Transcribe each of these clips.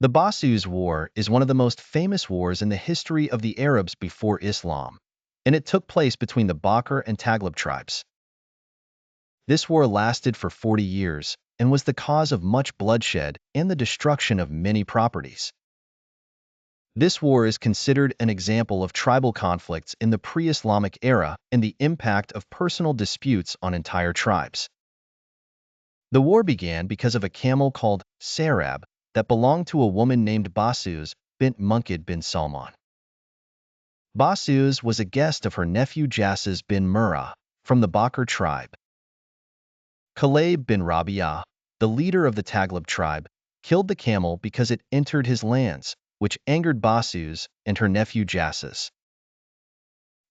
The Basus War is one of the most famous wars in the history of the Arabs before Islam, and it took place between the Bakr and Taghlib tribes. This war lasted for 40 years and was the cause of much bloodshed and the destruction of many properties. This war is considered an example of tribal conflicts in the pre-Islamic era and the impact of personal disputes on entire tribes. The war began because of a camel called Sarab that belonged to a woman named Basus bint Munkid bin Salman. Basus was a guest of her nephew Jasas bin Murrah from the Bakr tribe. Taghlib bin Rabi'ah, the leader of the Taghlib tribe, killed the camel because it entered his lands, which angered Basus and her nephew Jasas.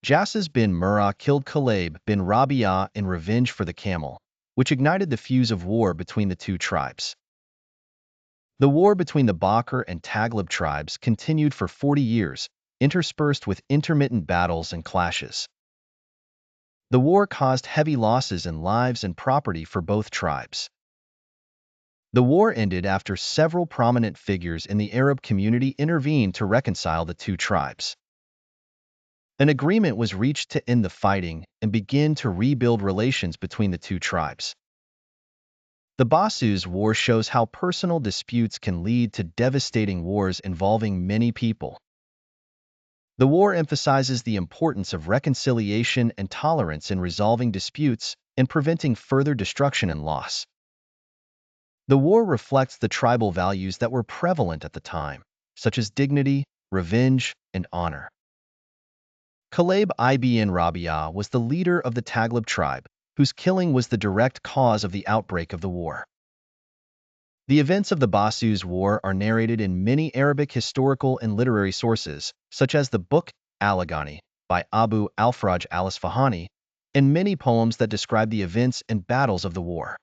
Jasas bin Murrah killed Taghlib bin Rabi'ah in revenge for the camel, which ignited the fuse of war between the two tribes. The war between the Bakr and Taghlib tribes continued for 40 years, interspersed with intermittent battles and clashes. The war caused heavy losses in lives and property for both tribes. The war ended after several prominent figures in the Arab community intervened to reconcile the two tribes. An agreement was reached to end the fighting and begin to rebuild relations between the two tribes. The Basus War shows how personal disputes can lead to devastating wars involving many people. The war emphasizes the importance of reconciliation and tolerance in resolving disputes and preventing further destruction and loss. The war reflects the tribal values that were prevalent at the time, such as dignity, revenge, and honor. Taghlib ibn Rabi'ah was the leader of the Taghlib tribe, whose killing was the direct cause of the outbreak of the war. The events of the Basus War are narrated in many Arabic historical and literary sources, such as the book Al-Aghani by Abu al-Faraj al-Isfahani, and many poems that describe the events and battles of the war.